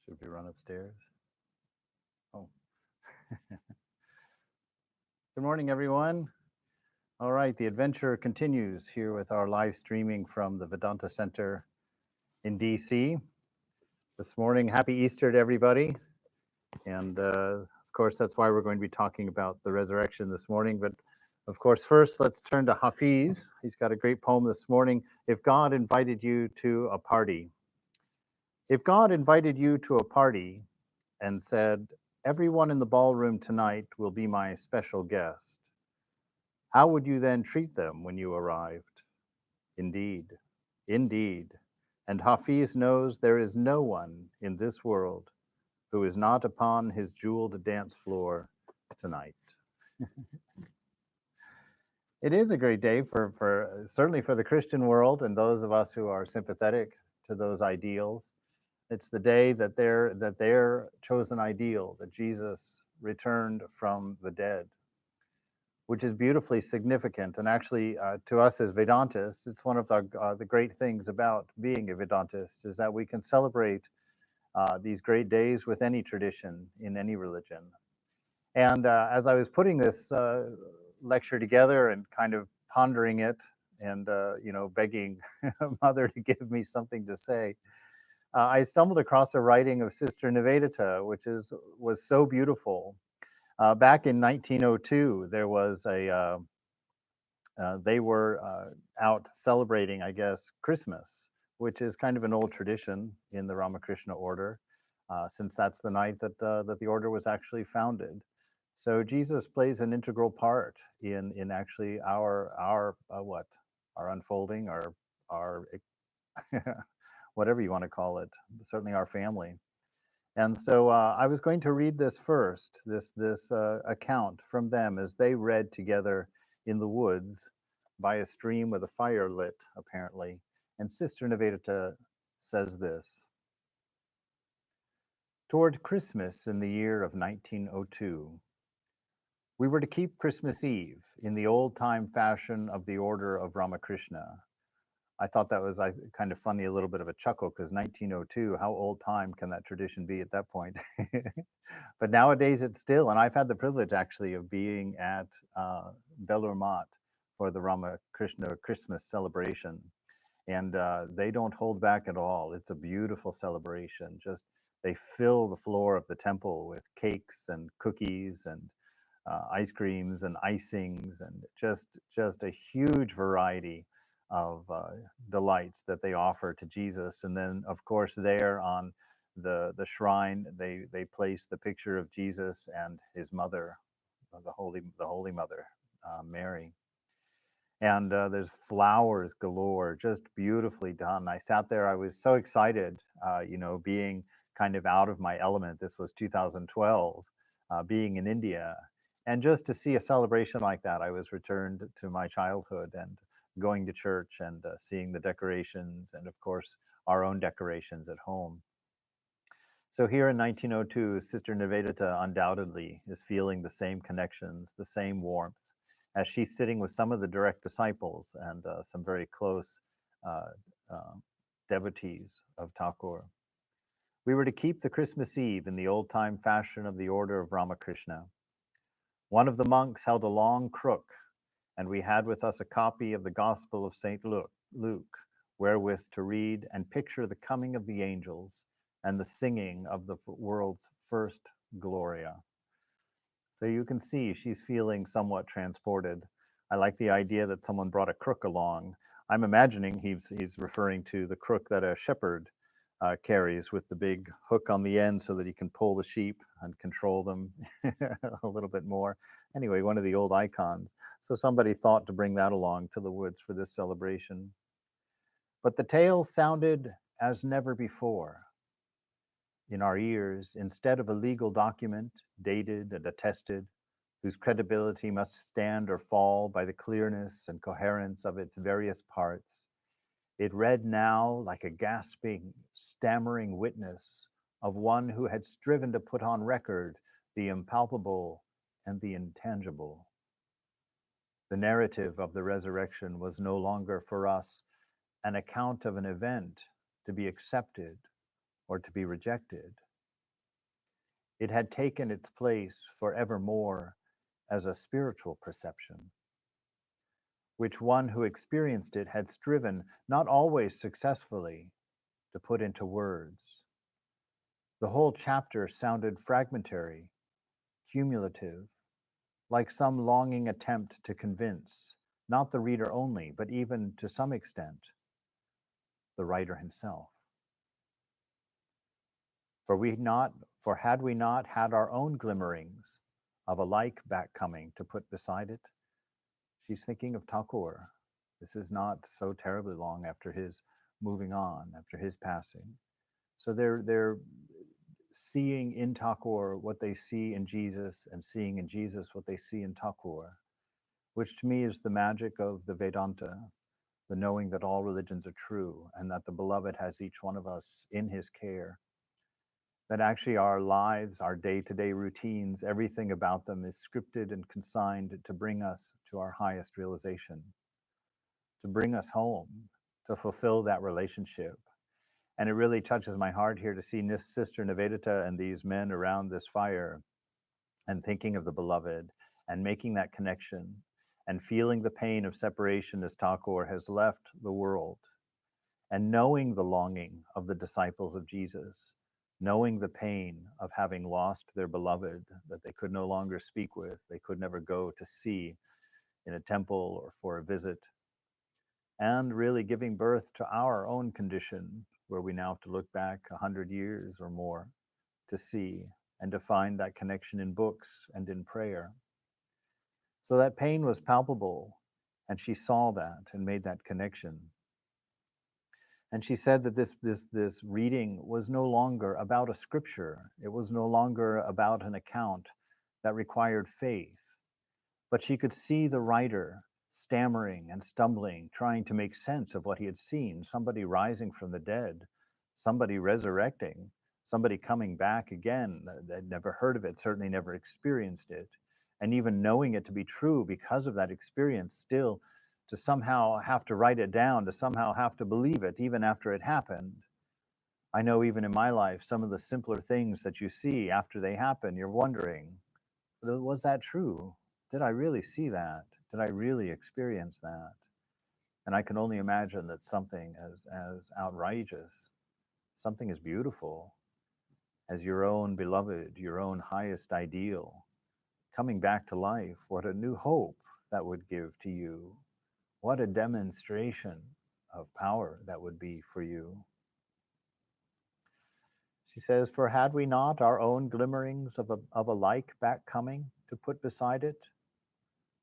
Should we run upstairs? Oh. Good morning, everyone. All right, the adventure continues here with our live streaming from the Vedanta Center in DC. This morning, happy Easter to everybody. And of course, that's why we're going to be talking about the resurrection this morning. But of course, first, let's turn to Hafiz. He's got a great poem this morning. If God invited you to a party. If God invited you to a party and said, everyone in the ballroom tonight will be my special guest, how would you then treat them when you arrived? Indeed, indeed. And Hafiz knows there is no one in this world who is not upon his jeweled dance floor tonight. It is a great day for certainly for the Christian world and those of us who are sympathetic to those ideals. It's the day that their chosen ideal, that Jesus returned from the dead, which is beautifully significant. And actually, to us as Vedantists, it's one of the great things about being a Vedantist is that we can celebrate these great days with any tradition in any religion. And as I was putting this lecture together and kind of pondering it and, begging Mother to give me something to say, I stumbled across a writing of Sister Nivedita, which was so beautiful. Back in 1902, there was they were out celebrating, I guess, Christmas, which is kind of an old tradition in the Ramakrishna order, since that's the night that the order was actually founded. So Jesus plays an integral part in actually our unfolding, our whatever you want to call it, certainly our family. And so I was going to read this first, this account from them as they read together in the woods by a stream with a fire lit, apparently. And Sister Nivedita says this. Toward Christmas in the year of 1902, we were to keep Christmas Eve in the old-time fashion of the Order of Ramakrishna. I thought that was kind of funny, a little bit of a chuckle, because 1902, how old time can that tradition be at that point? But nowadays it's still, and I've had the privilege actually of being at Belur Math for the Ramakrishna Christmas celebration. And they don't hold back at all. It's a beautiful celebration. Just they fill the floor of the temple with cakes and cookies and ice creams and icings and just a huge variety of delights that they offer to Jesus. And then, of course, there on the shrine, they place the picture of Jesus and his mother, the Holy Mother, Mary. And there's flowers galore, just beautifully done. I sat there, I was so excited, being kind of out of my element. This was 2012, being in India. And just to see a celebration like that, I was returned to my childhood and going to church and seeing the decorations and, of course, our own decorations at home. So here in 1902, Sister Nivedita undoubtedly is feeling the same connections, the same warmth, as she's sitting with some of the direct disciples and some very close devotees of Thakur. We were to keep the Christmas Eve in the old-time fashion of the Order of Ramakrishna. One of the monks held a long crook, and we had with us a copy of the Gospel of St. Luke, wherewith to read and picture the coming of the angels and the singing of the world's first Gloria. So you can see she's feeling somewhat transported. I like the idea that someone brought a crook along. I'm imagining he's referring to the crook that a shepherd carries with the big hook on the end so that he can pull the sheep and control them a little bit more. Anyway, one of the old icons. So somebody thought to bring that along to the woods for this celebration. But the tale sounded as never before in our ears, instead of a legal document dated and attested, whose credibility must stand or fall by the clearness and coherence of its various parts. It read now like a gasping, stammering witness of one who had striven to put on record the impalpable and the intangible. The narrative of the resurrection was no longer for us an account of an event to be accepted or to be rejected. It had taken its place forevermore as a spiritual perception, which one who experienced it had striven, not always successfully, to put into words. The whole chapter sounded fragmentary, cumulative, like some longing attempt to convince, not the reader only, but even to some extent, the writer himself. For we not for had we not had our own glimmerings of a like back coming to put beside it? She's thinking of Thakur. This is not so terribly long after his moving on, after his passing. So they're seeing in Thakur what they see in Jesus, and seeing in Jesus what they see in Thakur, which to me is the magic of the Vedanta, the knowing that all religions are true and that the beloved has each one of us in his care, that actually our lives, our day-to-day routines, everything about them is scripted and consigned to bring us to our highest realization, to bring us home, to fulfill that relationship. And it really touches my heart here to see Sister Nivedita and these men around this fire and thinking of the beloved and making that connection and feeling the pain of separation as Thakur has left the world, and knowing the longing of the disciples of Jesus, knowing the pain of having lost their beloved that they could no longer speak with, they could never go to see in a temple or for a visit, and really giving birth to our own condition, where we now have to look back 100 years or more to see and to find that connection in books and in prayer. So that pain was palpable, and she saw that and made that connection. And she said that this reading was no longer about a scripture. It was no longer about an account that required faith, but she could see the writer stammering and stumbling, trying to make sense of what he had seen, somebody rising from the dead, somebody resurrecting, somebody coming back again that never heard of it, certainly never experienced it, and even knowing it to be true because of that experience, still to somehow have to write it down, to somehow have to believe it even after it happened. I know even in my life, some of the simpler things that you see after they happen, you're wondering, was that true? Did I really see that? Did I really experience that? And I can only imagine that something as outrageous, something as beautiful as your own beloved, your own highest ideal, coming back to life, what a new hope that would give to you. What a demonstration of power that would be for you. She says, for had we not our own glimmerings of a like back coming to put beside it?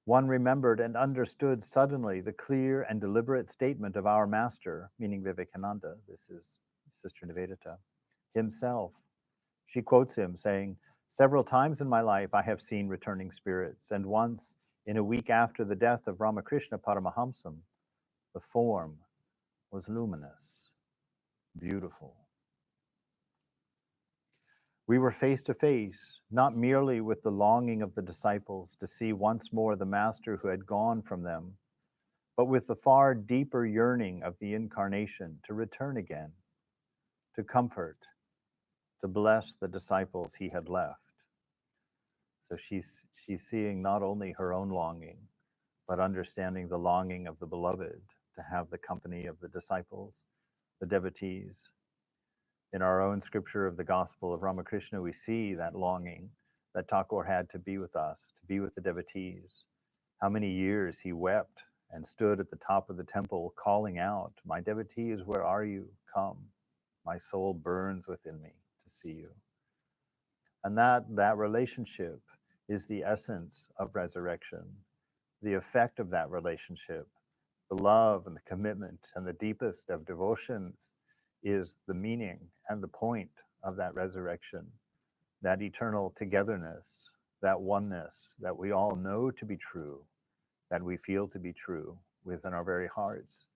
One remembered and understood suddenly the clear and deliberate statement of our master, meaning Vivekananda, this is Sister Nivedita, himself. She quotes him saying, several times in my life I have seen returning spirits, and once in a week after the death of Ramakrishna Paramahamsam, the form was luminous, beautiful. We were face to face, not merely with the longing of the disciples to see once more the Master who had gone from them, but with the far deeper yearning of the Incarnation to return again, to comfort, to bless the disciples he had left. So she's seeing not only her own longing, but understanding the longing of the beloved to have the company of the disciples, the devotees. In our own scripture of the Gospel of Ramakrishna, we see that longing that Thakur had to be with us, to be with the devotees. How many years he wept and stood at the top of the temple calling out, my devotees, where are you? Come. My soul burns within me to see you. And that relationship is the essence of resurrection. The effect of that relationship, the love and the commitment and the deepest of devotions, is the meaning and the point of that resurrection, that eternal togetherness, that oneness that we all know to be true, that we feel to be true within our very hearts.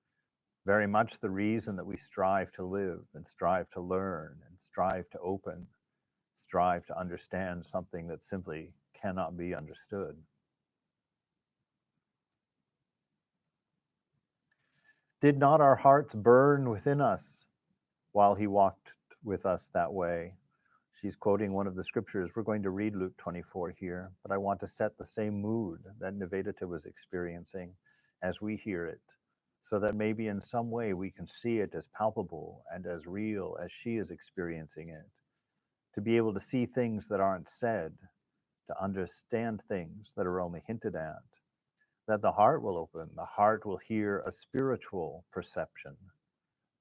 Very much the reason that we strive to live and strive to learn and strive to open, strive to understand something that simply cannot be understood. Did not our hearts burn within us while he walked with us that way? She's quoting one of the scriptures. We're going to read Luke 24 here, but I want to set the same mood that Nivedita was experiencing as we hear it, so that maybe in some way we can see it as palpable and as real as she is experiencing it. To be able to see things that aren't said, to understand things that are only hinted at, that the heart will open, the heart will hear a spiritual perception,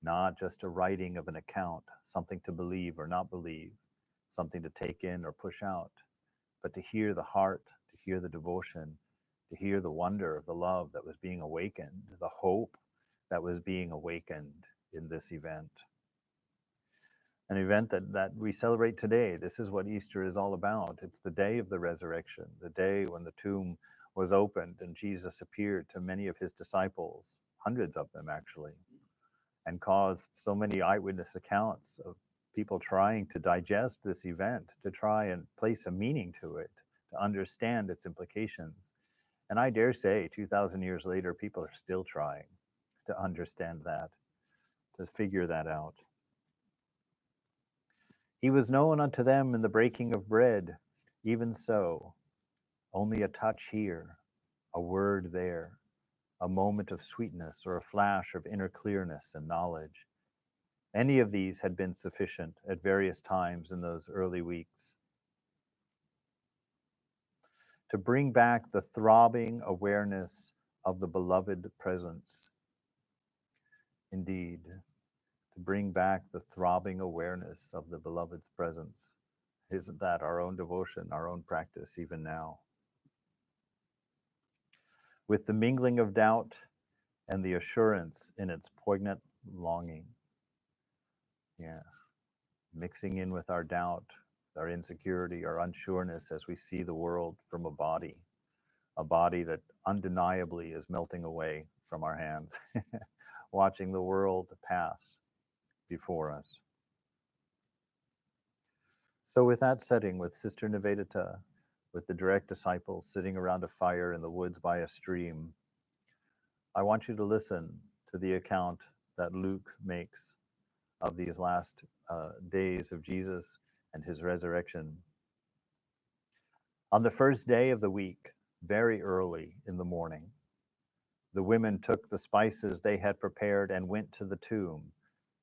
not just a writing of an account, something to believe or not believe, something to take in or push out, but to hear the heart, to hear the devotion, to hear the wonder of the love that was being awakened, the hope that was being awakened in this event. An event that we celebrate today. This is what Easter is all about. It's the day of the resurrection, the day when the tomb was opened and Jesus appeared to many of his disciples, hundreds of them actually, and caused so many eyewitness accounts of people trying to digest this event, to try and place a meaning to it, to understand its implications. And I dare say 2,000 years later, people are still trying to understand that, to figure that out. He was known unto them in the breaking of bread. Even so, only a touch here, a word there, a moment of sweetness or a flash of inner clearness and knowledge. Any of these had been sufficient at various times in those early weeks to bring back the throbbing awareness of the beloved presence. Indeed, to bring back the throbbing awareness of the beloved's presence. Isn't that our own devotion, our own practice even now? With the mingling of doubt and the assurance in its poignant longing. Yeah, mixing in with our doubt, our insecurity, our unsureness as we see the world from a body that undeniably is melting away from our hands, watching the world pass before us. So with that setting, with Sister Nivedita, with the direct disciples sitting around a fire in the woods by a stream, I want you to listen to the account that Luke makes of these last days of Jesus and his resurrection. On the first day of the week, very early in the morning, the women took the spices they had prepared and went to the tomb.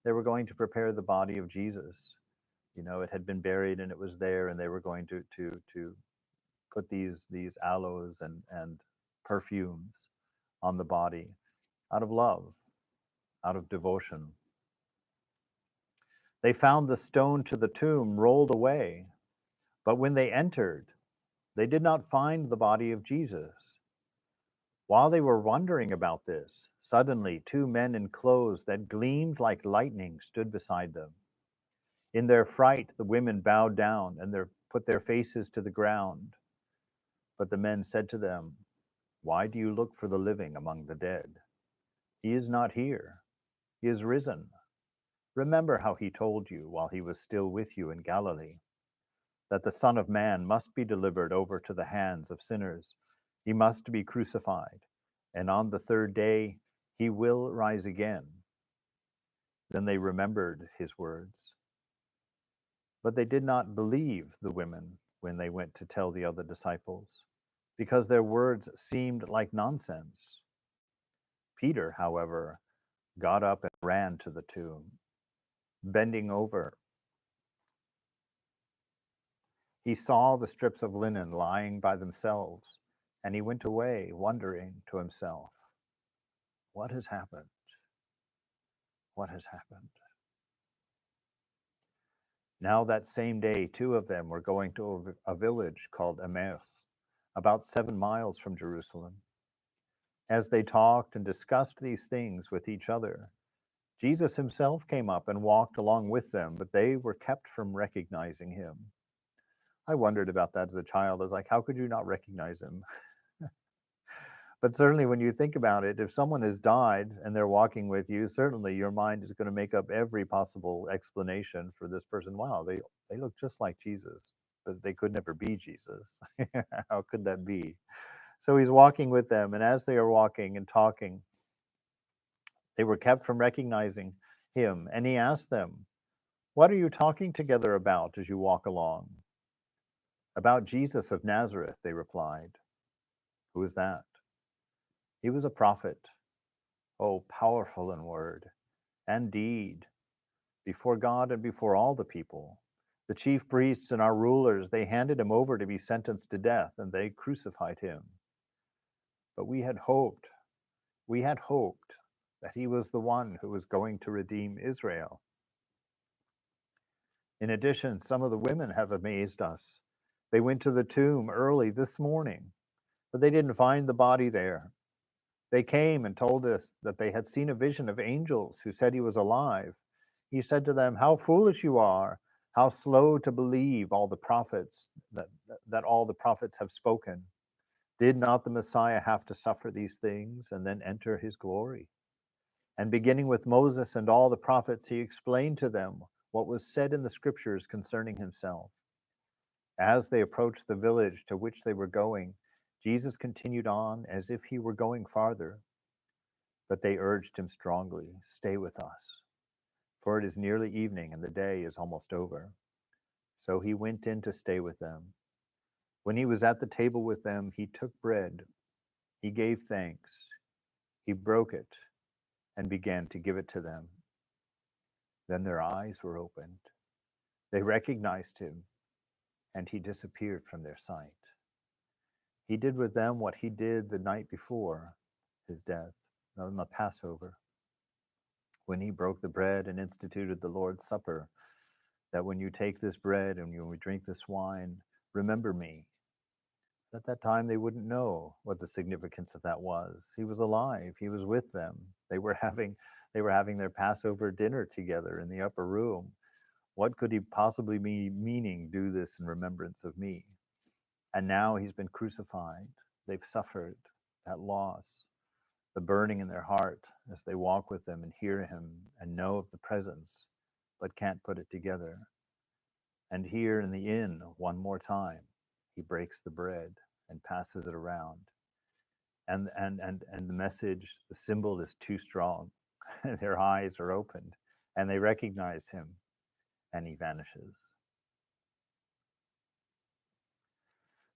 They were going to prepare the body of Jesus. You know, it had been buried and it was there, and they were going to put these aloes and perfumes on the body out of love, out of devotion. They found the stone to the tomb rolled away, but when they entered, they did not find the body of Jesus. While they were wondering about this, suddenly 2 men in clothes that gleamed like lightning stood beside them. In their fright, the women bowed down and put their faces to the ground. But the men said to them, "Why do you look for the living among the dead? He is not here. He is risen. Remember how he told you while he was still with you in Galilee, that the Son of Man must be delivered over to the hands of sinners. He must be crucified, and on the 3rd day he will rise again." Then they remembered his words. But they did not believe the women when they went to tell the other disciples, because their words seemed like nonsense. Peter, however, got up and ran to the tomb. Bending over, he saw the strips of linen lying by themselves, and he went away, wondering to himself, "What has happened? What has happened?" Now that same day, 2 of them were going to a village called Emmaus, about 7 miles from Jerusalem. As they talked and discussed these things with each other, Jesus himself came up and walked along with them, but they were kept from recognizing him. I wondered about that as a child. I was like, how could you not recognize him? But certainly when you think about it, if someone has died and they're walking with you, certainly your mind is going to make up every possible explanation for this person. Wow, they look just like Jesus, but they could never be Jesus. How could that be? So he's walking with them, and as they are walking and talking, they were kept from recognizing him. And he asked them, What are you talking together about as you walk along? About Jesus of Nazareth, they replied. Who is that? He was a prophet. Oh, powerful in word and deed, before God and before all the people. The chief priests and our rulers, they handed him over to be sentenced to death, and they crucified him. But we had hoped that he was the one who was going to redeem Israel. In addition, some of the women have amazed us. They went to the tomb early this morning, but they didn't find the body there. They came and told us that they had seen a vision of angels who said he was alive. He said to them, "How foolish you are, how slow to believe all the prophets that all the prophets have spoken. Did not the Messiah have to suffer these things and then enter his glory?" And beginning with Moses and all the prophets, he explained to them what was said in the scriptures concerning himself. As they approached the village to which they were going, Jesus continued on as if he were going farther. But they urged him strongly, "Stay with us, for it is nearly evening and the day is almost over." So he went in to stay with them. When he was at the table with them, he took bread, he gave thanks, he broke it, and began to give it to them. Then their eyes were opened. They recognized him, and he disappeared from their sight. He did with them what he did the night before his death, on the Passover, when he broke the bread and instituted the Lord's Supper, that when you take this bread and when we drink this wine, remember me. At that time, they wouldn't know what the significance of that was. He was alive. He was with them. They were having their Passover dinner together in the upper room. What could he possibly be meaning, "Do this in remembrance of me"? And now he's been crucified. They've suffered that loss, the burning in their heart as they walk with him and hear him and know of the presence, but can't put it together. And here in the inn, one more time, he breaks the bread and passes it around. And the message, the symbol is too strong. Their eyes are opened and they recognize him, and he vanishes.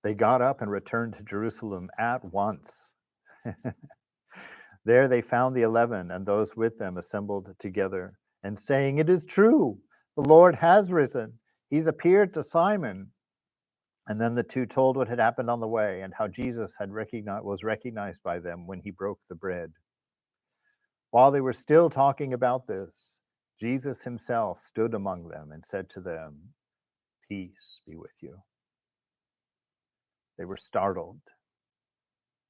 They got up and returned to Jerusalem at once. There they found the 11 and those with them assembled together and saying, "It is true, the Lord has risen. He's appeared to Simon." And then the two told what had happened on the way and how Jesus was recognized by them when he broke the bread. While they were still talking about this, Jesus himself stood among them and said to them, "Peace be with you." They were startled.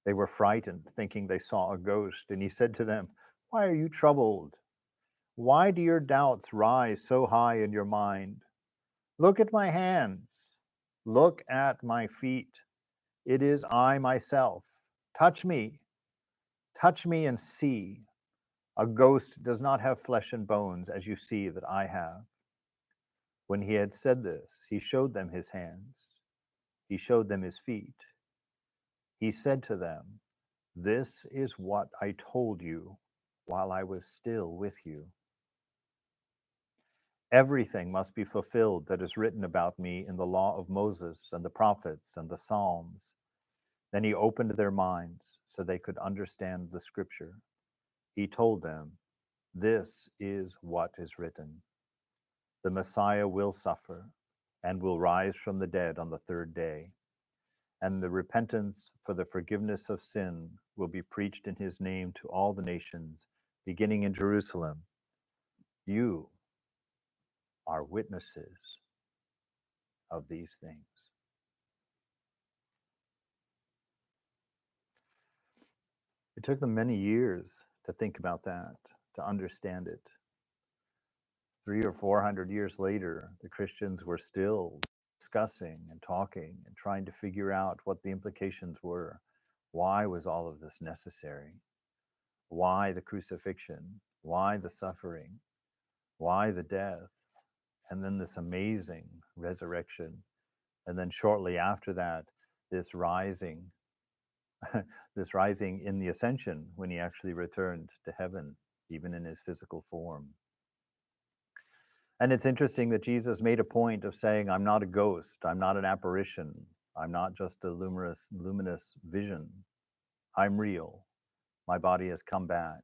They were frightened, thinking they saw a ghost. And he said to them, "Why are you troubled? Why do your doubts rise so high in your mind? Look at my hands. Look at my feet. It is I myself. Touch me. Touch me and see. A ghost does not have flesh and bones, as you see that I have." When he had said this, he showed them his hands. He showed them his feet. He said to them, "This is what I told you while I was still with you. Everything must be fulfilled that is written about me in the law of Moses and the prophets and the Psalms." Then he opened their minds so they could understand the scripture. He told them, "This is what is written. The Messiah will suffer and will rise from the dead on the third day, and the repentance for the forgiveness of sin will be preached in his name to all the nations, beginning in Jerusalem. You are witnesses of these things." It took them many years to think about that, to understand it. 300 or 400 years later, the Christians were still discussing and talking and trying to figure out what the implications were. Why was all of this necessary? Why the crucifixion? Why the suffering? Why the death? And then this amazing resurrection. And then shortly after that, this rising, this rising in the ascension when he actually returned to heaven, even in his physical form. And it's interesting that Jesus made a point of saying, I'm not a ghost, I'm not an apparition, I'm not just a luminous vision. I'm real. My body has come back.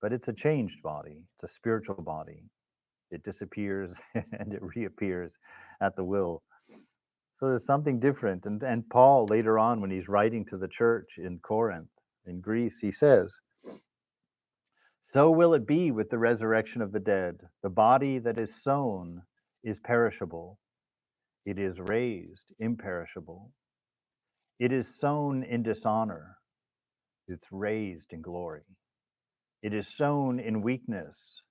But it's a changed body, it's a spiritual body. It disappears and it reappears at the will. So there's something different. And Paul, later on, when he's writing to the church in Corinth, in Greece, he says, so will it be with the resurrection of the dead. The body that is sown is perishable, it is raised imperishable. It is sown in dishonor, it's raised in glory. It is sown in weakness,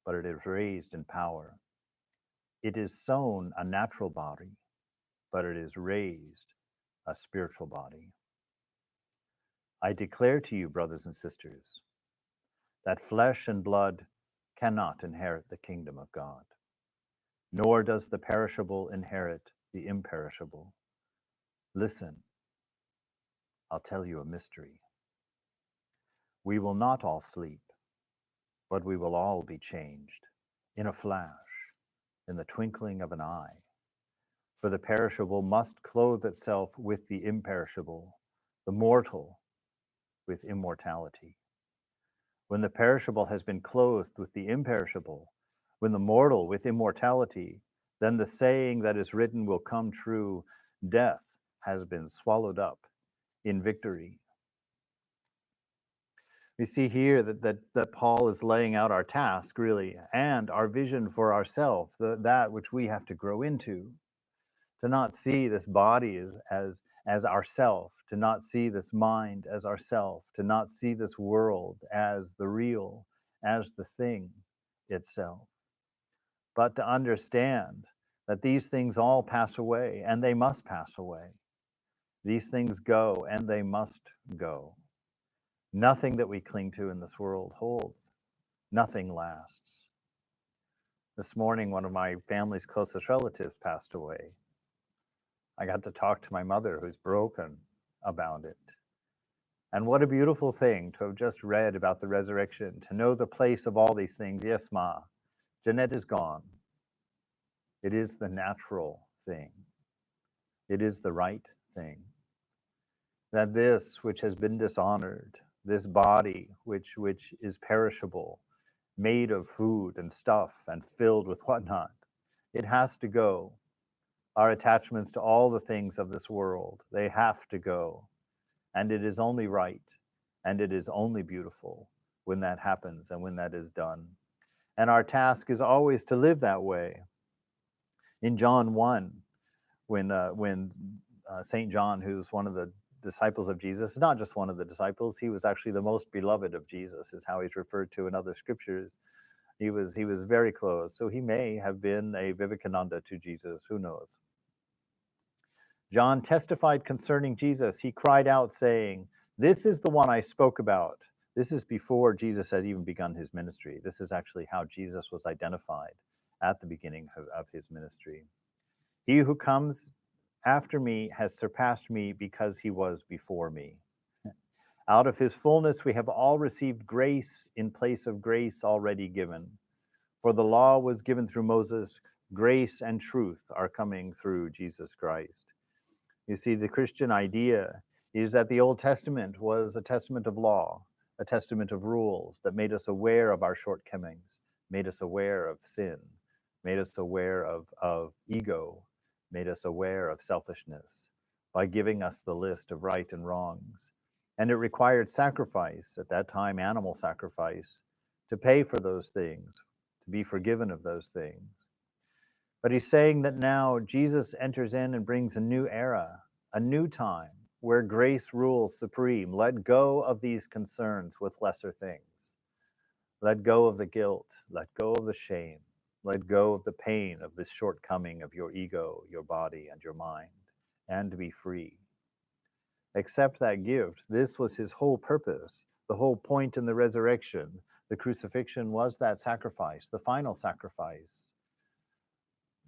but it is raised in power. It is sown a natural body, but it is raised a spiritual body. I declare to you, brothers and sisters, that flesh and blood cannot inherit the kingdom of God, nor does the perishable inherit the imperishable. Listen, I'll tell you a mystery. We will not all sleep, but we will all be changed in a flash, in the twinkling of an eye. For the perishable must clothe itself with the imperishable, the mortal with immortality. When the perishable has been clothed with the imperishable, when the mortal with immortality, then the saying that is written will come true, death has been swallowed up in victory. We see here that Paul is laying out our task, really, and our vision for ourselves, that which we have to grow into, to not see this body as ourself, to not see this mind as ourself, to not see this world as the real, as the thing itself, but to understand that these things all pass away, and they must pass away. These things go, and they must go. Nothing that we cling to in this world holds. Nothing lasts. This morning, one of my family's closest relatives passed away. I got to talk to my mother, who's broken about it. And what a beautiful thing to have just read about the resurrection, to know the place of all these things. Yes, Ma, Jeanette is gone. It is the natural thing. It is the right thing. That this which has been dishonored, this body which is perishable, made of food and stuff and filled with whatnot, it has to go. Our attachments to all the things of this world, they have to go. And it is only right and it is only beautiful when that happens and when that is done. And our task is always to live that way. In John 1, when St. John, who's one of the disciples of Jesus, not just one of the disciples, he was actually the most beloved of Jesus, is how he's referred to in other scriptures. He was very close. So he may have been a Vivekananda to Jesus, who knows? John testified concerning Jesus. He cried out, saying, "This is the one I spoke about." This is before Jesus had even begun his ministry. This is actually how Jesus was identified at the beginning of his ministry. "He who comes after me has surpassed me because he was before me. Out of his fullness we have all received grace in place of grace already given. For the law was given through Moses, grace and truth are coming through Jesus Christ." You see, the Christian idea is that the Old Testament was a testament of law, a testament of rules that made us aware of our shortcomings, made us aware of sin, made us aware of ego, made us aware of selfishness by giving us the list of right and wrongs. And it required sacrifice, at that time, animal sacrifice, to pay for those things, to be forgiven of those things. But he's saying that now Jesus enters in and brings a new era, a new time where grace rules supreme. Let go of these concerns with lesser things. Let go of the guilt. Let go of the shame. Let go of the pain of this shortcoming of your ego, your body, and your mind, and be free. Accept that gift. This was his whole purpose, the whole point in the resurrection. The crucifixion was that sacrifice, the final sacrifice.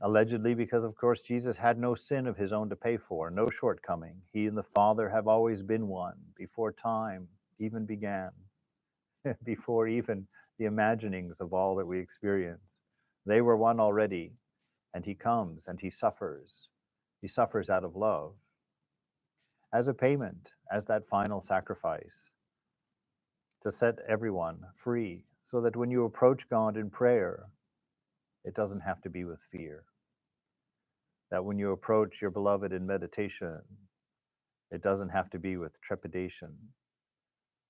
Allegedly, because of course Jesus had no sin of his own to pay for, no shortcoming. He and the Father have always been one before time even began, before even the imaginings of all that we experience. They were one already, and he comes and he suffers. He suffers out of love as a payment, as that final sacrifice to set everyone free so that when you approach God in prayer, it doesn't have to be with fear. That when you approach your beloved in meditation, it doesn't have to be with trepidation.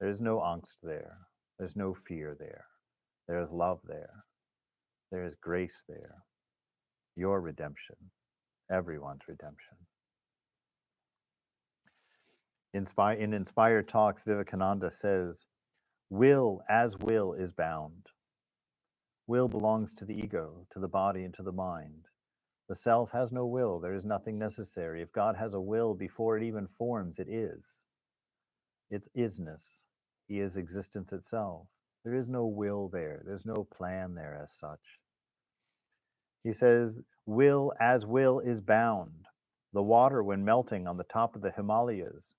There's no angst there. There's no fear there. There's love there. There's grace there. Your redemption, everyone's redemption. In Inspired Talks, Vivekananda says, will as will is bound. Will belongs to the ego, to the body, and to the mind. The self has no will. There is nothing necessary. If God has a will before it even forms, it is. It's isness. He is existence itself. There is no will there. There's no plan there as such. He says, will as will is bound. The water, when melting on the top of the Himalayas,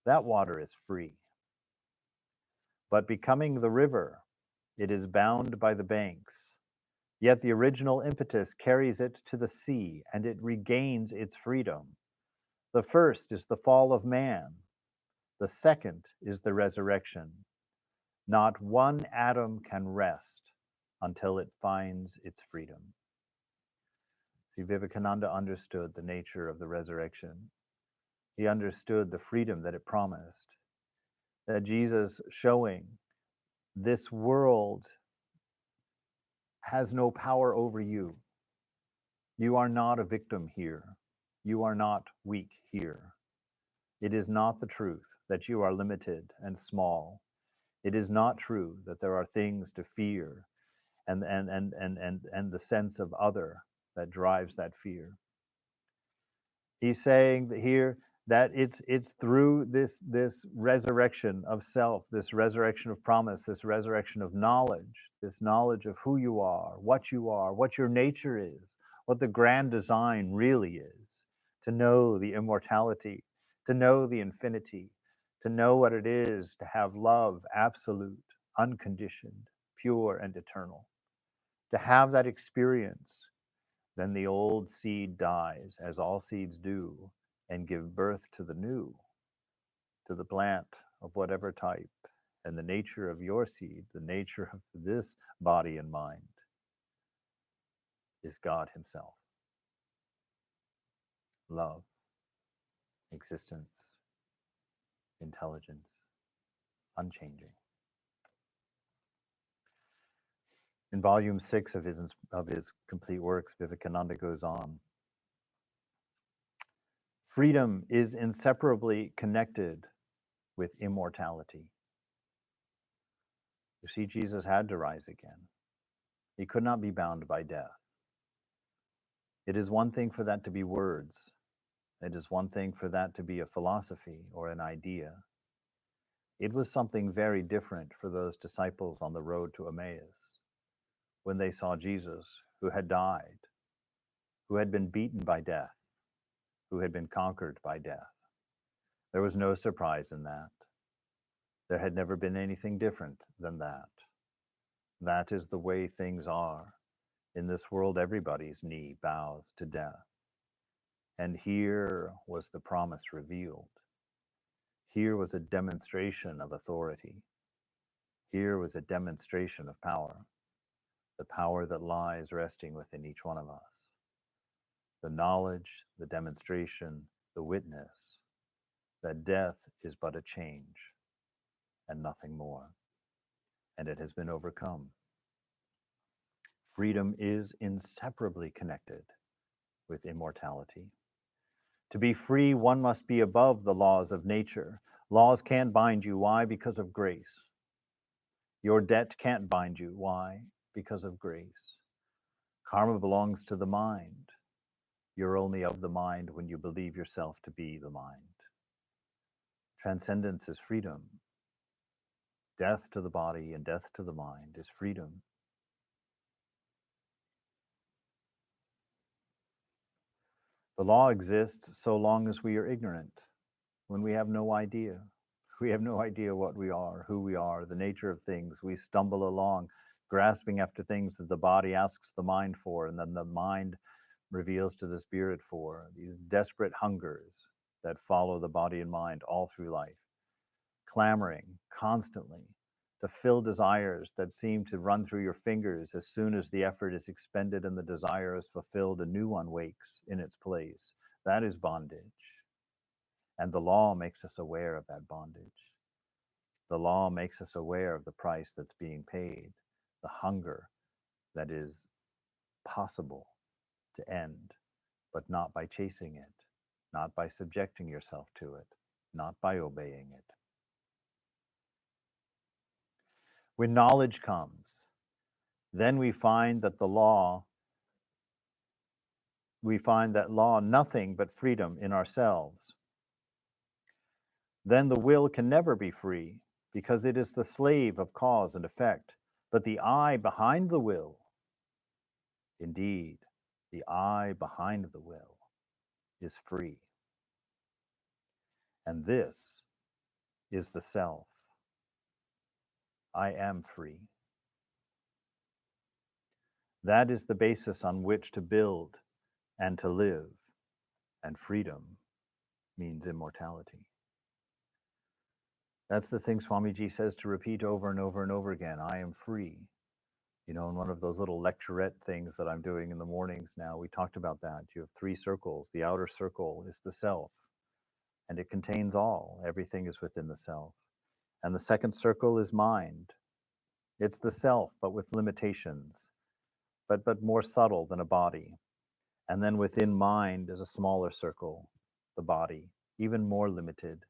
that water is free. But becoming the river, it is bound by the banks. Yet the original impetus carries it to the sea, and it regains its freedom. The first is the fall of man. The second is the resurrection. Not one atom can rest until it finds its freedom. See, Vivekananda understood the nature of the resurrection. He understood the freedom that it promised. That Jesus showing this world has no power over you. You are not a victim here. You are not weak here. It is not the truth that you are limited and small. It is not true that there are things to fear and the sense of other that drives that fear. He's saying that here that it's through this resurrection of self, this resurrection of promise, this resurrection of knowledge, this knowledge of who you are, what your nature is, what the grand design really is, to know the immortality, to know the infinity, to know what it is to have love absolute, unconditioned, pure, and eternal. To have that experience, then the old seed dies, as all seeds do, and give birth to the new, to the plant of whatever type. And the nature of your seed, the nature of this body and mind, is God Himself. Love, existence, intelligence, unchanging. In volume 6 of his complete works, Vivekananda goes on. Freedom is inseparably connected with immortality. You see, Jesus had to rise again. He could not be bound by death. It is one thing for that to be words. It is one thing for that to be a philosophy or an idea. It was something very different for those disciples on the road to Emmaus when they saw Jesus, who had died, who had been beaten by death, who had been conquered by death. There was no surprise in that. There had never been anything different than that. That is the way things are. In this world, everybody's knee bows to death. And here was the promise revealed. Here was a demonstration of authority. Here was a demonstration of power, the power that lies resting within each one of us. The knowledge, the demonstration, the witness that death is but a change and nothing more, and it has been overcome. Freedom is inseparably connected with immortality. To be free, one must be above the laws of nature. Laws can't bind you. Why? Because of grace. Your debt can't bind you. Why? Because of grace. Karma belongs to the mind. You're only of the mind when you believe yourself to be the mind. Transcendence is freedom. Death to the body and death to the mind is freedom. The law exists so long as we are ignorant, when we have no idea. We have no idea what we are, who we are, the nature of things. We stumble along, grasping after things that the body asks the mind for, and then the mind reveals to the spirit for, these desperate hungers that follow the body and mind all through life, clamoring constantly to fill desires that seem to run through your fingers as soon as the effort is expended and the desire is fulfilled, a new one wakes in its place. That is bondage. And the law makes us aware of that bondage. The law makes us aware of the price that's being paid, the hunger that is possible to end, but not by chasing it, not by subjecting yourself to it, not by obeying it. When knowledge comes, then we find that law nothing but freedom in ourselves. Then the will can never be free, because it is the slave of cause and effect. But the I behind the will, indeed, the I behind the will is free. And this is the self. I am free. That is the basis on which to build and to live. And freedom means immortality. That's the thing Swamiji says to repeat over and over and over again. I am free. You know, in one of those little lecturette things that I'm doing in the mornings now, we talked about that. You have three circles. The outer circle is the self, and it contains all. Everything is within the self. And the second circle is mind. It's the self, but with limitations, but more subtle than a body. And then within mind is a smaller circle, the body, even more limited.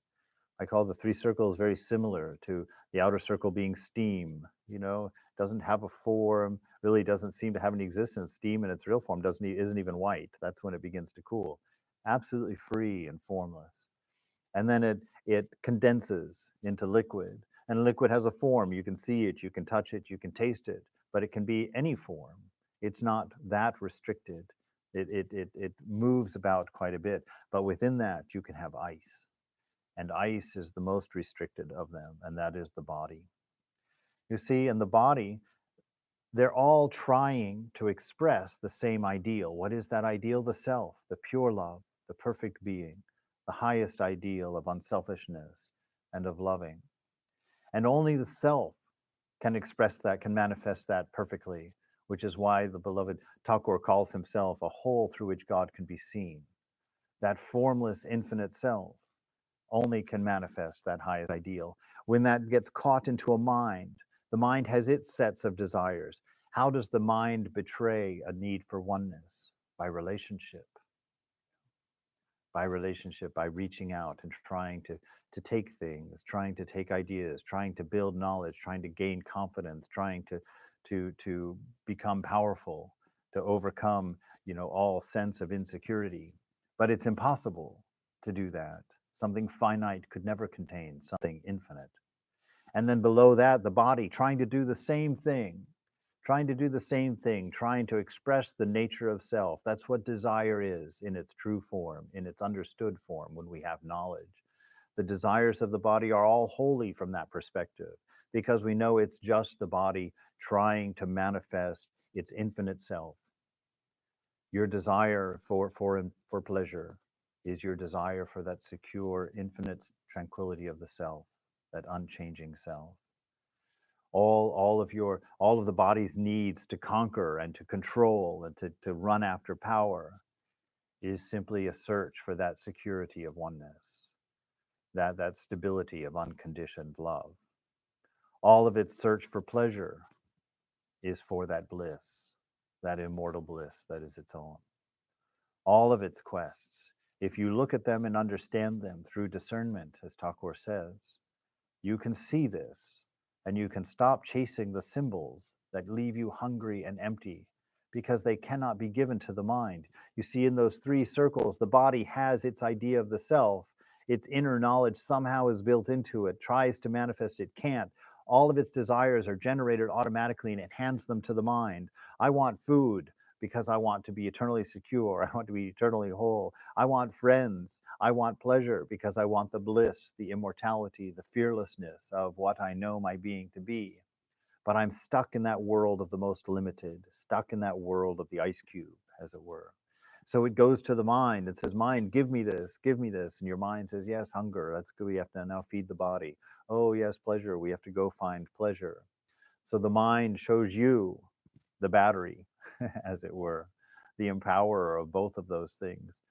I call the three circles very similar to the outer circle being steam. You know, doesn't have a form, really doesn't seem to have any existence. Steam in its real form isn't even white. That's when it begins to cool. Absolutely free and formless. And then it condenses into liquid. And liquid has a form. You can see it, you can touch it, you can taste it, but it can be any form. It's not that restricted. It moves about quite a bit. But within that, you can have ice. And ice is the most restricted of them, and that is the body. You see, in the body, they're all trying to express the same ideal. What is that ideal? The self, the pure love, the perfect being, the highest ideal of unselfishness and of loving. And only the self can express that, can manifest that perfectly, which is why the beloved Thakur calls himself a hole through which God can be seen. That formless, infinite self only can manifest that highest ideal. When that gets caught into a mind, the mind has its sets of desires. How does the mind betray a need for oneness? By relationship. By relationship, by reaching out and trying to take things, trying to take ideas, trying to build knowledge, trying to gain confidence, trying to become powerful, to overcome, all sense of insecurity. But it's impossible to do that. Something finite could never contain something infinite. And then below that, the body trying to do the same thing, trying to express the nature of self. That's what desire is in its true form, in its understood form when we have knowledge. The desires of the body are all wholly from that perspective because we know it's just the body trying to manifest its infinite self. Your desire for pleasure is your desire for that secure, infinite tranquility of the self, that unchanging self. All of the body's needs to conquer and to control and to run after power is simply a search for that security of oneness, that stability of unconditioned love. All of its search for pleasure is for that bliss, that immortal bliss that is its own. All of its quests, if you look at them and understand them through discernment, as Thakur says, you can see this and you can stop chasing the symbols that leave you hungry and empty because they cannot be given to the mind. You see, in those three circles, the body has its idea of the self. Its inner knowledge somehow is built into it, tries to manifest it, can't. All of its desires are generated automatically and it hands them to the mind. I want food because I want to be eternally secure. I want to be eternally whole. I want friends. I want pleasure because I want the bliss, the immortality, the fearlessness of what I know my being to be. but I'm stuck in that world of the most limited, stuck in that world of the ice cube, as it were. So it goes to the mind and says, mind, give me this, give me this. And your mind says, yes, hunger, that's good. We have to now feed the body. Oh, yes, pleasure. We have to go find pleasure. So the mind shows you the battery, as it were, the empowerer of both of those things.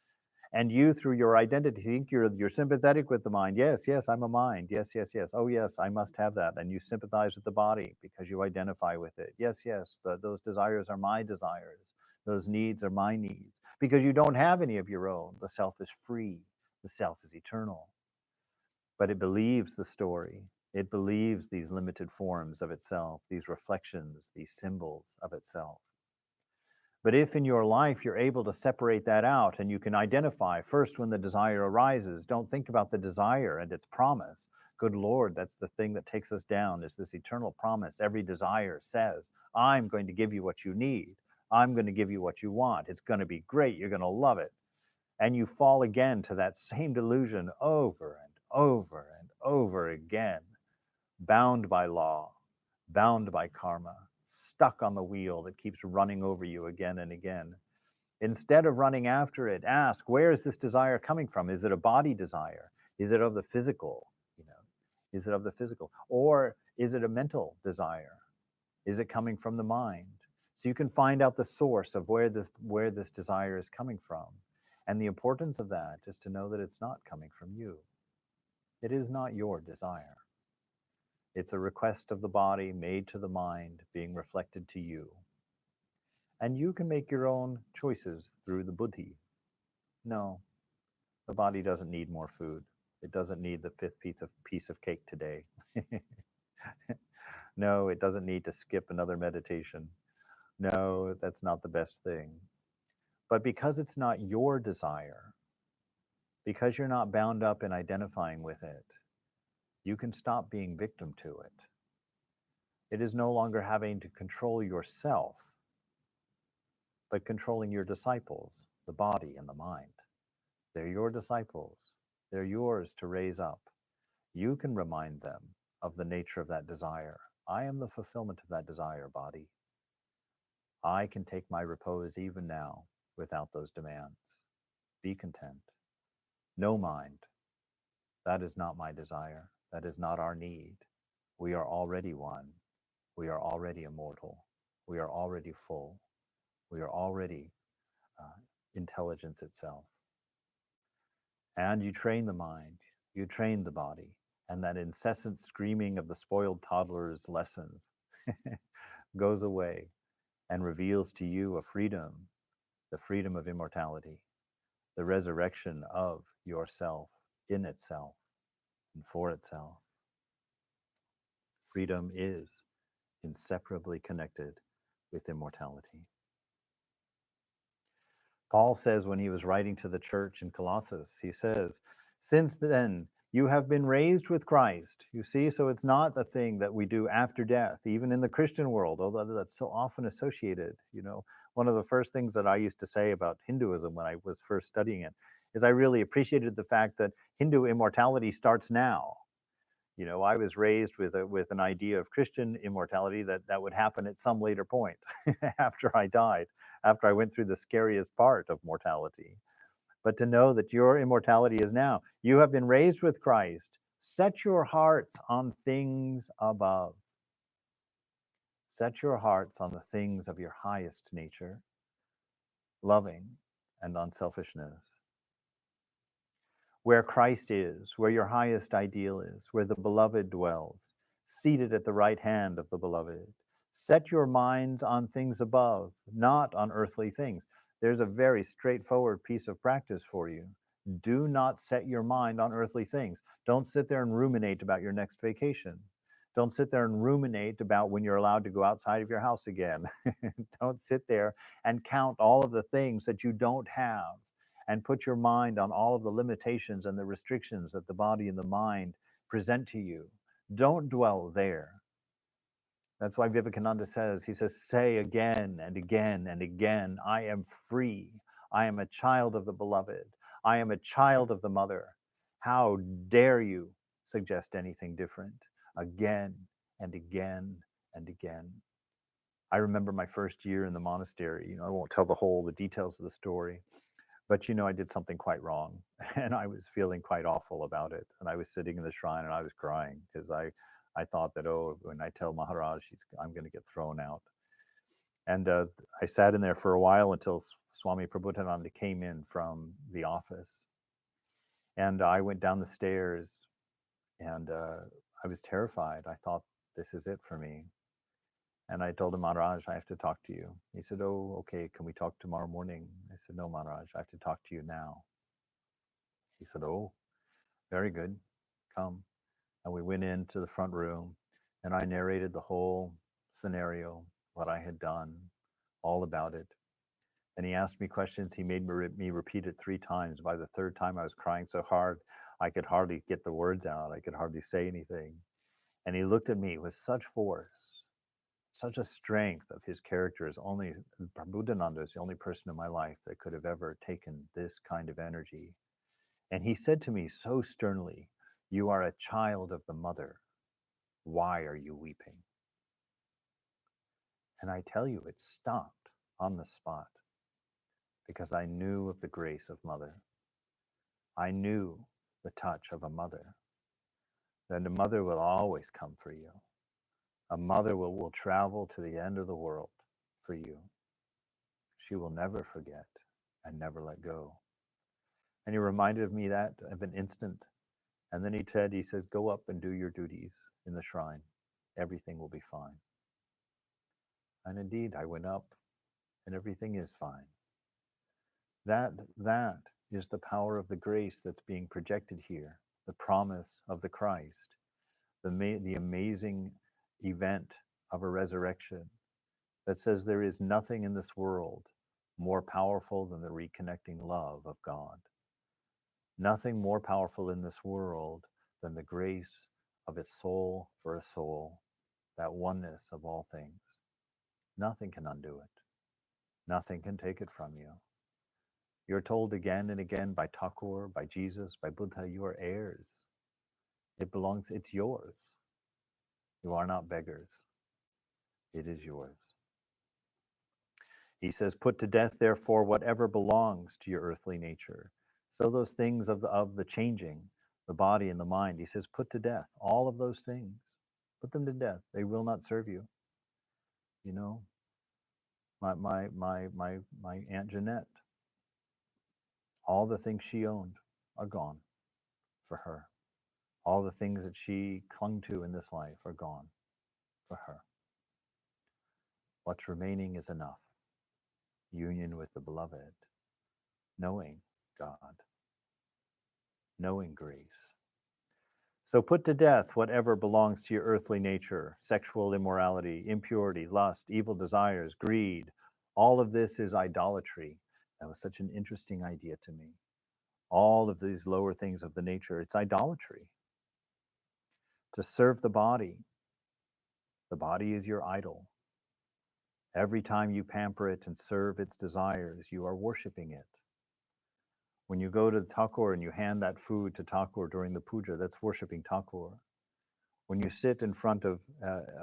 And you, through your identity, think you're sympathetic with the mind. Yes, yes, I'm a mind. Yes, yes, yes. Oh, yes, I must have that. And you sympathize with the body because you identify with it. Yes, yes, those desires are my desires. Those needs are my needs because you don't have any of your own. The self is free. The self is eternal. But it believes the story. It believes these limited forms of itself, these reflections, these symbols of itself. But if in your life you're able to separate that out and you can identify first when the desire arises, don't think about the desire and its promise. Good Lord, that's the thing that takes us down, is this eternal promise. Every desire says, I'm going to give you what you need. I'm going to give you what you want. It's going to be great. You're going to love it. And you fall again to that same delusion over and over and over again, bound by law, bound by karma, stuck on the wheel that keeps running over you again and again. Instead of running after it, ask, where is this desire coming from? Is it a body desire? Is it of the physical? You know, is it of the physical? Or is it a mental desire? Is it coming from the mind? So you can find out the source of where this desire is coming from. And the importance of that is to know that it's not coming from you. It is not your desire. It's a request of the body made to the mind, being reflected to you. And you can make your own choices through the buddhi. No, the body doesn't need more food. It doesn't need the fifth piece of cake today. No, it doesn't need to skip another meditation. No, that's not the best thing. But because it's not your desire, because you're not bound up in identifying with it, you can stop being victim to it. It is no longer having to control yourself, but controlling your disciples, the body and the mind. They're your disciples. They're yours to raise up. You can remind them of the nature of that desire. I am the fulfillment of that desire, body. I can take my repose even now without those demands. Be content. No mind. That is not my desire. That is not our need. We are already one. We are already immortal. We are already full. We are already intelligence itself. And you train the mind, you train the body, and that incessant screaming of the spoiled toddler's lessons goes away and reveals to you a freedom, the freedom of immortality, the resurrection of yourself in itself and for itself. Freedom is inseparably connected with immortality. Paul says when he was writing to the church in Colossus, he says, since then you have been raised with Christ. You see, so it's not the thing that we do after death, even in the Christian world, although that's so often associated. You know, one of the first things that I used to say about Hinduism when I was first studying it is I really appreciated the fact that Hindu immortality starts now. You know, I was raised with an idea of Christian immortality that would happen at some later point after I died, after I went through the scariest part of mortality. But to know that your immortality is now. You have been raised with Christ. Set your hearts on things above. Set your hearts on the things of your highest nature, loving and unselfishness. Where Christ is, where your highest ideal is, where the beloved dwells, seated at the right hand of the beloved. Set your minds on things above, not on earthly things. There's a very straightforward piece of practice for you. Do not set your mind on earthly things. Don't sit there and ruminate about your next vacation. Don't sit there and ruminate about when you're allowed to go outside of your house again. Don't sit there and count all of the things that you don't have and put your mind on all of the limitations and the restrictions that the body and the mind present to you. Don't dwell there. That's why Vivekananda says, he says, say again and again and again, I am free. I am a child of the beloved. I am a child of the mother. How dare you suggest anything different? Again and again and again. I remember my first year in the monastery. I won't tell the details of the story, but I did something quite wrong, and I was feeling quite awful about it. And I was sitting in the shrine and I was crying because I thought that, oh, when I tell Maharaj, I'm going to get thrown out. And I sat in there for a while until Swami Prabhupada came in from the office, and I went down the stairs, and I was terrified. I thought, this is it for me. And I told him, Maharaj, I have to talk to you. He said, oh, okay, can we talk tomorrow morning? I said, no, Maharaj, I have to talk to you now. He said, oh, very good, come. And we went into the front room, and I narrated the whole scenario, what I had done, all about it. And he asked me questions. He made me repeat it 3 times. By the 3rd time, I was crying so hard, I could hardly get the words out. I could hardly say anything. And he looked at me with such force, such a strength of his character. Is only Prabhudananda is the only person in my life that could have ever taken this kind of energy. And he said to me so sternly, you are a child of the mother. Why are you weeping? And I tell you, it stopped on the spot because I knew of the grace of mother. I knew the touch of a mother. Then the mother will always come for you. A mother will travel to the end of the world for you. She will never forget and never let go. And he reminded me that of an instant. And then he said, go up and do your duties in the shrine. Everything will be fine. And indeed, I went up and everything is fine. That is the power of the grace that's being projected here, the promise of the Christ, the amazing event of a resurrection that says there is nothing in this world more powerful than the reconnecting love of God. Nothing more powerful in this world than the grace of its soul for a soul, that oneness of all things. Nothing can undo it. Nothing can take it from you. You're told again and again by Thakur, by Jesus, by Buddha, you are heirs. It's yours. You are not beggars. It is yours. He says, put to death, therefore, whatever belongs to your earthly nature. So those things of the changing, the body and the mind, he says, put to death all of those things. Put them to death. They will not serve you. My Aunt Jeanette, all the things she owned are gone for her. All the things that she clung to in this life are gone for her. What's remaining is enough. Union with the beloved, knowing God, knowing grace. So put to death whatever belongs to your earthly nature, sexual immorality, impurity, lust, evil desires, greed. All of this is idolatry. That was such an interesting idea to me. All of these lower things of the nature, it's idolatry. To serve the body is your idol. Every time you pamper it and serve its desires, you are worshiping it. When you go to the Thakur and you hand that food to Thakur during the puja, that's worshiping Thakur. When you sit in front of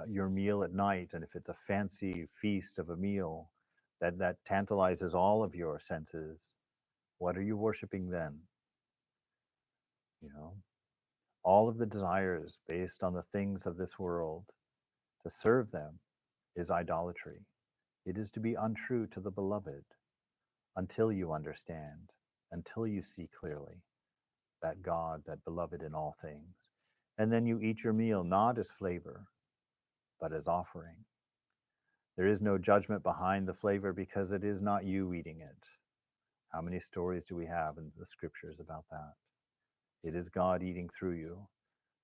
your meal at night, and if it's a fancy feast of a meal that tantalizes all of your senses, what are you worshiping then? All of the desires based on the things of this world, to serve them is idolatry. It is to be untrue to the beloved until you understand, until you see clearly that God, that beloved in all things. And then you eat your meal not as flavor, but as offering. There is no judgment behind the flavor because it is not you eating it. How many stories do we have in the scriptures about that? It is God eating through you.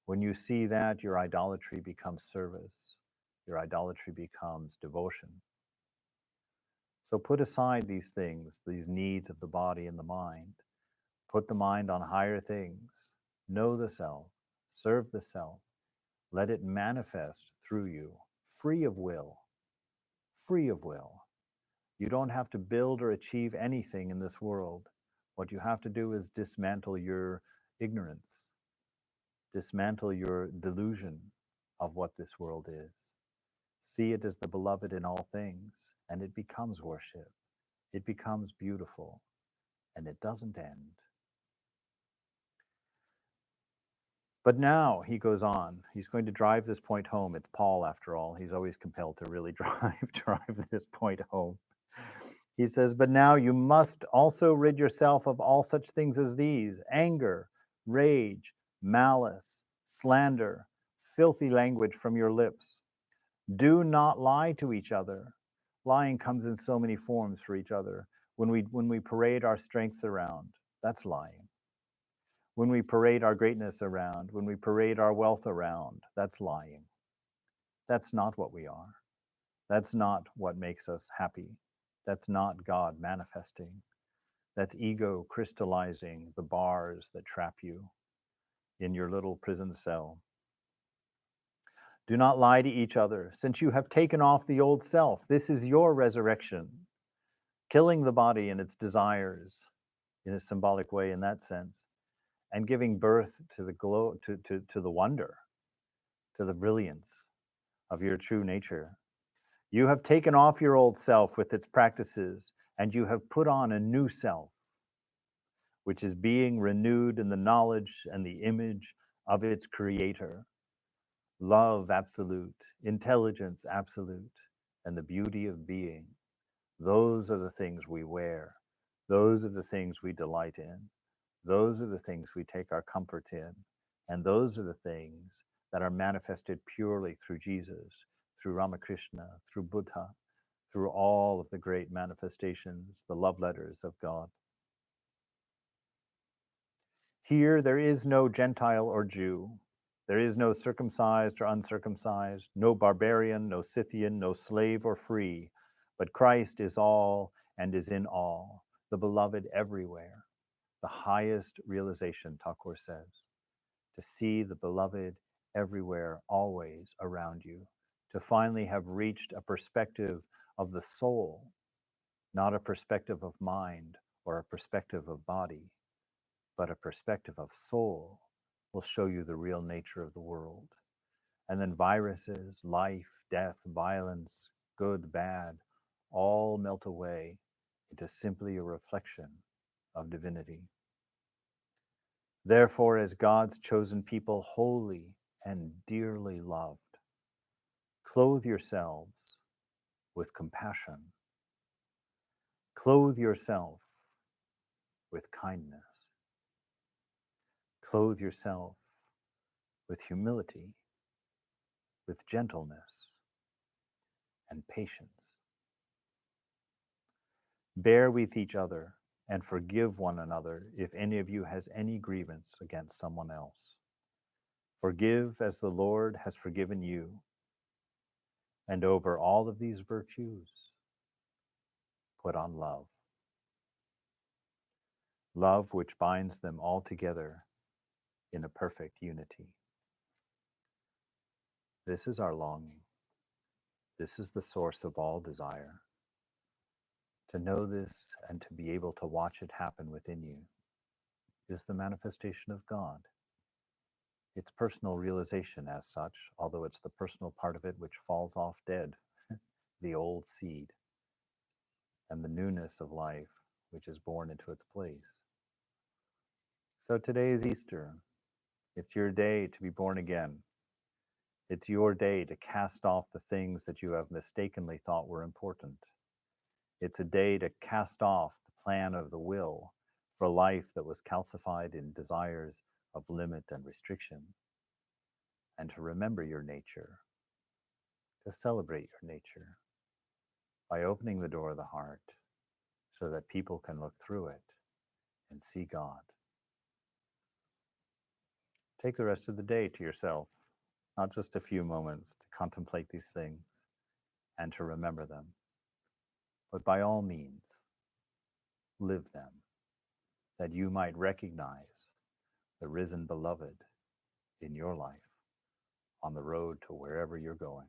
When you see that, your idolatry becomes service. Your idolatry becomes devotion. So put aside these things, these needs of the body and the mind. Put the mind on higher things. Know the self. Serve the self. Let it manifest through you, free of will. Free of will. You don't have to build or achieve anything in this world. What you have to do is dismantle your See it as the beloved in all things, and it becomes worship. It becomes beautiful, and it doesn't end. But now he goes on. He's going to drive this point home. It's Paul, after all. He's always compelled to really drive this point home. He says, "But now you must also rid yourself of all such things as these: anger, rage, malice, slander, filthy language from your lips. Do not lie to each other." Lying comes in so many forms for each other. When we parade our strengths around, that's lying. When we parade our greatness around, when we parade our wealth around, that's lying. That's not what we are. That's not what makes us happy. That's not God manifesting. That's ego crystallizing the bars that trap you in your little prison cell. Do not lie to each other, since you have taken off the old self. This is your resurrection, killing the body and its desires in a symbolic way in that sense, and giving birth to the glow, to the wonder, to the brilliance of your true nature. You have taken off your old self with its practices, and you have put on a new self, which is being renewed in the knowledge and the image of its creator. Love absolute, intelligence absolute, and the beauty of being. Those are the things we wear. Those are the things we delight in. Those are the things we take our comfort in. And those are the things that are manifested purely through Jesus, through Ramakrishna, through Buddha, through all of the great manifestations, the love letters of God. Here there is no Gentile or Jew. There is no circumcised or uncircumcised, no barbarian, no Scythian, no slave or free, but Christ is all and is in all, the beloved everywhere. The highest realization, Thakur says, to see the beloved everywhere, always around you, to finally have reached a perspective of the soul, not a perspective of mind or a perspective of body, but a perspective of soul, will show you the real nature of the world. And then viruses, life, death, violence, good, bad, all melt away into simply a reflection of divinity. Therefore, as God's chosen people, holy and dearly loved, clothe yourselves with compassion. Clothe yourself with kindness. Clothe yourself with humility, with gentleness and patience. Bear with each other and forgive one another if any of you has any grievance against someone else. Forgive as the Lord has forgiven you. And over all of these virtues, put on love. Love which binds them all together in a perfect unity. This is our longing. This is the source of all desire. To know this and to be able to watch it happen within you is the manifestation of God. It's personal realization as such, although it's the personal part of it which falls off dead, the old seed, and the newness of life which is born into its place. So today is Easter. It's your day to be born again. It's your day to cast off the things that you have mistakenly thought were important. It's a day to cast off the plan of the will for a life that was calcified in desires of limit and restriction, and to remember your nature, to celebrate your nature by opening the door of the heart so that people can look through it and see God. Take the rest of the day to yourself, not just a few moments to contemplate these things and to remember them, but by all means, live them, that you might recognize the risen beloved in your life on the road to wherever you're going.